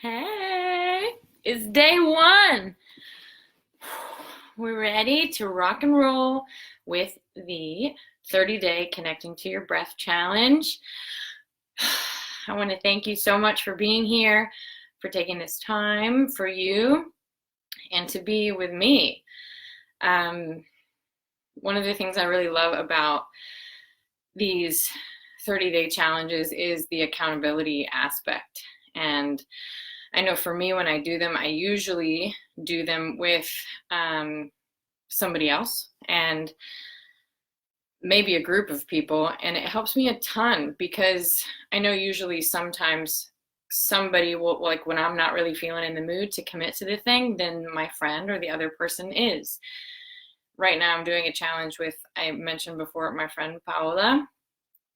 Hey, it's day one. We're ready to rock and roll with the 30-day Connecting to Your Breath challenge. I want to thank you so much for being here, for taking this time for you and to be with me. One of the things I really love about these 30-day challenges is the accountability aspect. And I know for me, when I do them, I usually do them with somebody else and maybe a group of people. And it helps me a ton because I know usually sometimes somebody will, like when I'm not really feeling in the mood to commit to the thing, then my friend or the other person is. Right now, I'm doing a challenge with, I mentioned before, my friend Paola.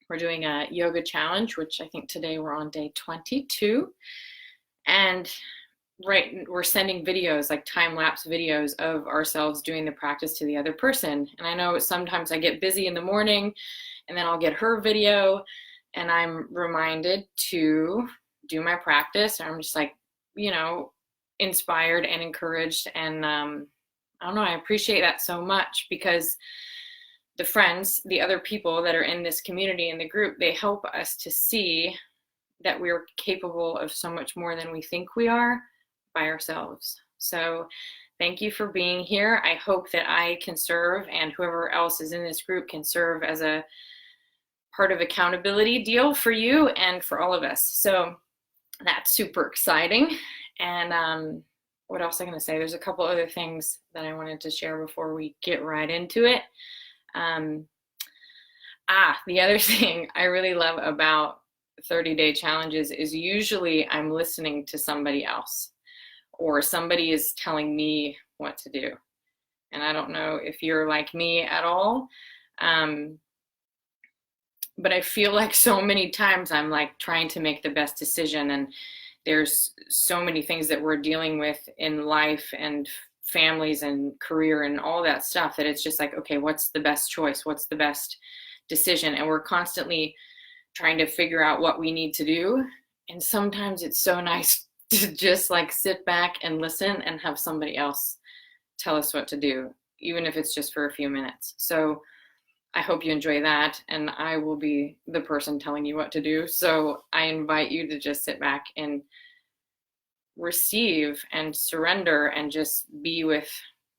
We're doing a yoga challenge, which I think today we're on day 22. And we're sending videos, like time-lapse videos of ourselves doing the practice to the other person. And I know sometimes I get busy in the morning and then I'll get her video and I'm reminded to do my practice. And I'm just like, inspired and encouraged. And I don't know, I appreciate that so much because the friends, the other people that are in this community, in the group, they help us to see that we're capable of so much more than we think we are by ourselves. So thank you for being here. I hope that I can serve, and whoever else is in this group can serve as a part of accountability deal for you and for all of us. So that's super exciting. And what else am I going to say? There's a couple other things that I wanted to share before we get right into it. The other thing I really love about 30-day challenges is usually I'm listening to somebody else or somebody is telling me what to do. And I don't know if you're like me at all, but I feel like so many times I'm like trying to make the best decision, and there's so many things that we're dealing with in life and families and career and all that stuff that it's just like, okay, what's the best choice? What's the best decision? And we're constantly trying to figure out what we need to do. And sometimes it's so nice to just like sit back and listen and have somebody else tell us what to do, even if it's just for a few minutes. So I hope you enjoy that, and I will be the person telling you what to do. So I invite you to just sit back and receive and surrender and just be with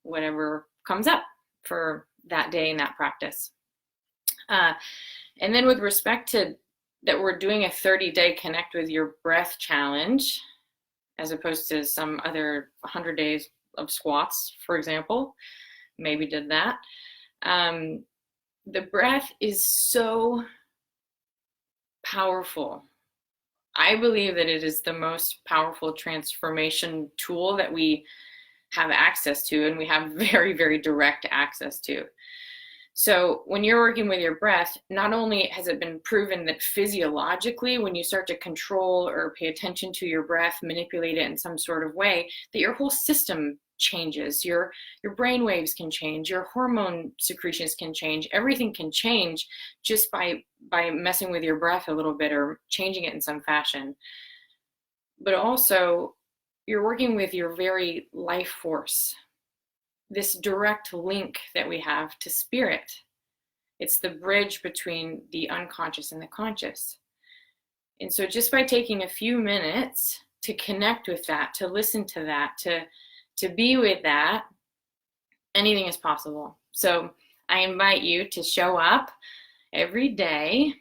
whatever comes up for that day and that practice. And then with respect to that, we're doing a 30-day Connect with Your Breath challenge, as opposed to some other 100 days of squats, for example. Maybe did that. The breath is so powerful. I believe that it is the most powerful transformation tool that we have access to, and we have very, very direct access to. So when you're working with your breath, not only has it been proven that physiologically, when you start to control or pay attention to your breath, manipulate it in some sort of way, that your whole system changes. Your brain waves can change, your hormone secretions can change, everything can change just by messing with your breath a little bit or changing it in some fashion. But also, you're working with your very life force, this direct link that we have to spirit. It's the bridge between the unconscious and the conscious. And so just by taking a few minutes to connect with that, to listen to that, to be with that, anything is possible. So I invite you to show up every day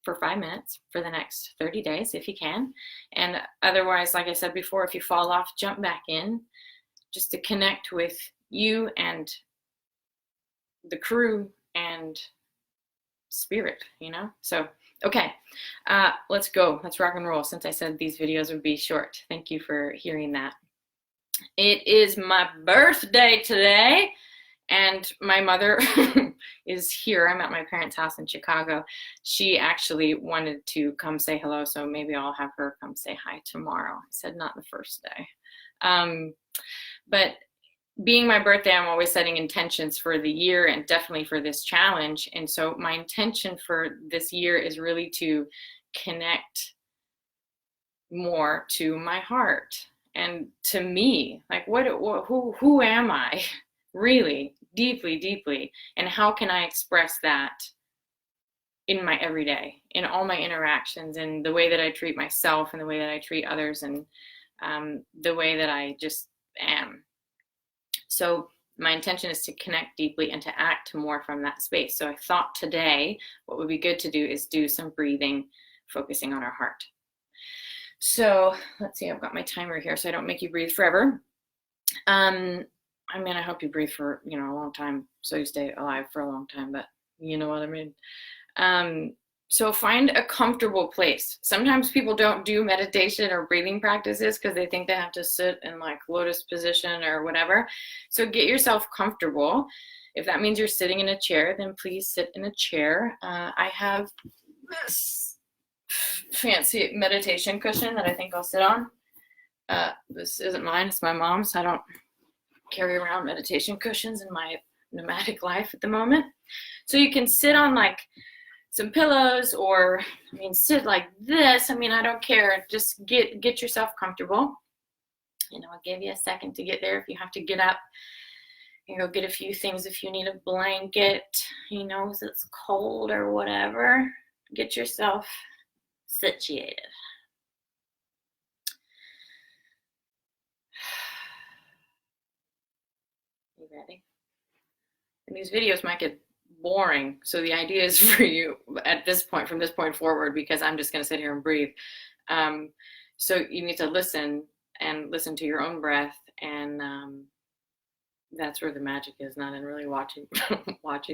for 5 minutes for the next 30 days if you can. And otherwise, like I said before, if you fall off, jump back in just to connect with you and the crew and spirit, So, okay, let's go. Let's rock and roll. Since I said these videos would be short, thank you for hearing that. It is my birthday today, and my mother is here. I'm at my parents' house in Chicago. She actually wanted to come say hello, so maybe I'll have her come say hi tomorrow. I said not the first day. But being my birthday, I'm always setting intentions for the year and definitely for this challenge. And so my intention for this year is really to connect more to my heart and to me. Like, who am I really, deeply, deeply? And how can I express that in my everyday, in all my interactions, in the way that I treat myself and the way that I treat others, and the way that I just am. So my intention is to connect deeply and to act more from that space. So I thought today what would be good to do is do some breathing, focusing on our heart. So let's see, I've got my timer here so I don't make you breathe forever. I mean, I hope you breathe for, a long time so you stay alive for a long time, but you know what I mean. So find a comfortable place. Sometimes people don't do meditation or breathing practices because they think they have to sit in like lotus position or whatever. So get yourself comfortable. If that means you're sitting in a chair, then please sit in a chair. I have this fancy meditation cushion that I think I'll sit on. This isn't mine, it's my mom's. I don't carry around meditation cushions in my nomadic life at the moment. So you can sit on like some pillows, or sit like this. I don't care. Just get yourself comfortable. I'll give you a second to get there if you have to get up and go get a few things. If you need a blanket, if it's cold or whatever, get yourself situated. You ready? And these videos might get boring, so the idea is for you at this point, from this point forward, because I'm just going to sit here and breathe. So you need to listen to your own breath, and that's where the magic is, not in really watching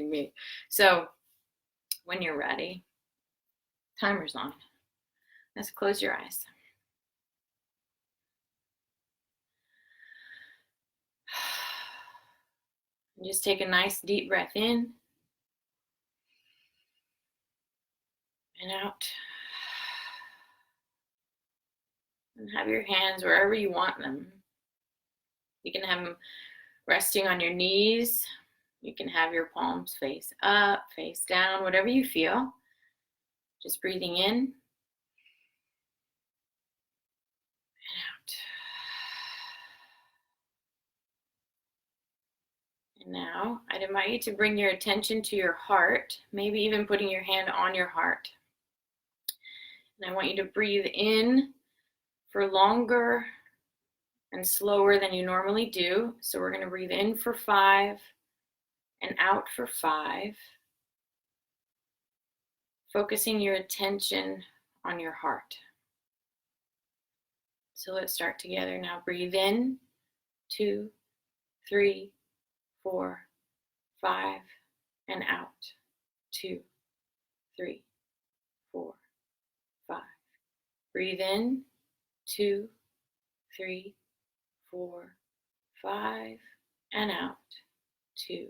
me. So when you're ready, timer's on. Let's close your eyes. And just take a nice deep breath in and out. And have your hands wherever you want them. You can have them resting on your knees. You can have your palms face up, face down, whatever you feel. Just breathing in and out. And now I'd invite you to bring your attention to your heart, maybe even putting your hand on your heart. And I want you to breathe in for longer and slower than you normally do. So we're going to breathe in for 5 and out for 5, focusing your attention on your heart. So let's start together now. Breathe in, 2, 3, 4, 5, and out, 2, 3, 4, 5. Breathe in, 2, 3, 4, 5, and out, 2,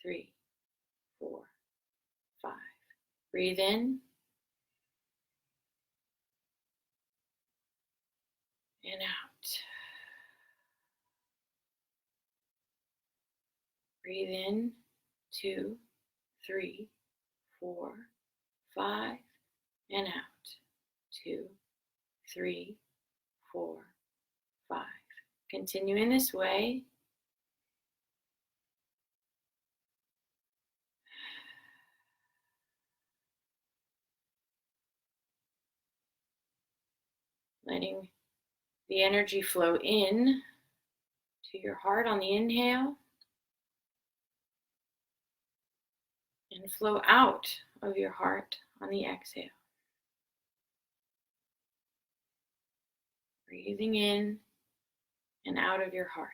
3, 4, 5. Breathe in and out. Breathe in, 2, 3, 4, 5, and out, 2, 3, 4, 5. Continue in this way. Letting the energy flow in to your heart on the inhale and flow out of your heart on the exhale. Breathing in and out of your heart.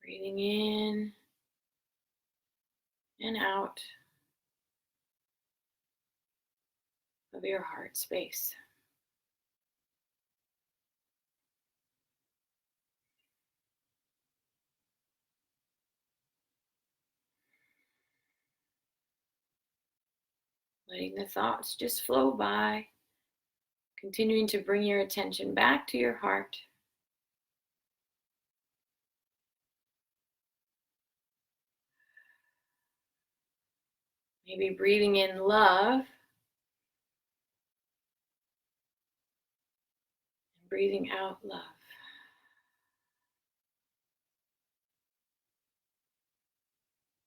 Breathing in and out of your heart space. letting the thoughts just flow by, continuing to bring your attention back to your heart. Maybe breathing in love, and breathing out love.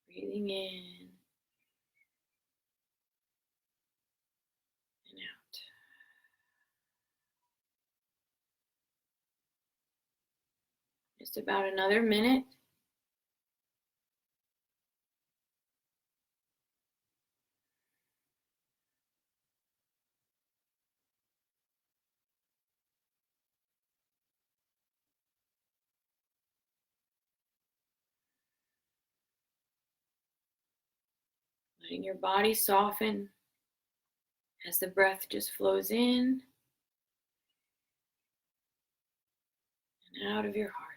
Breathing in and out. Just about another minute. Letting your body soften as the breath just flows in and out of your heart.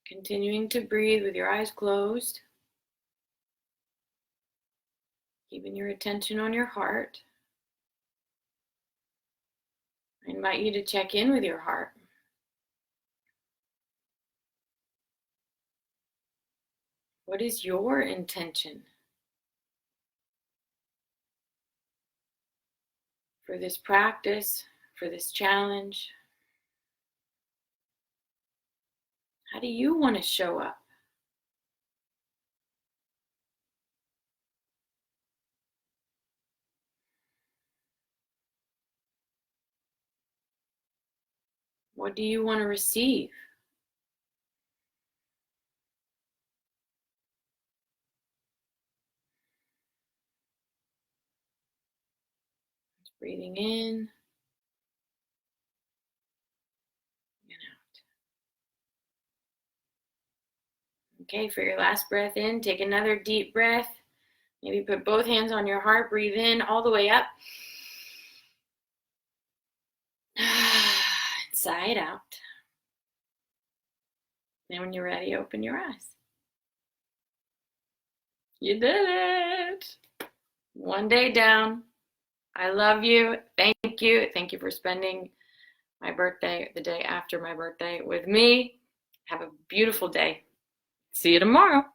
Continuing to breathe with your eyes closed, keeping your attention on your heart. I invite you to check in with your heart. What is your intention for this practice, for this challenge? How do you want to show up? What do you want to receive? Just breathing in and out. Okay, for your last breath in, take another deep breath. Maybe put both hands on your heart, breathe in all the way up. Sigh it out. And when you're ready, open your eyes. You did it. One day down. I love you. Thank you. Thank you for spending my birthday, the day after my birthday, with me. Have a beautiful day. See you tomorrow.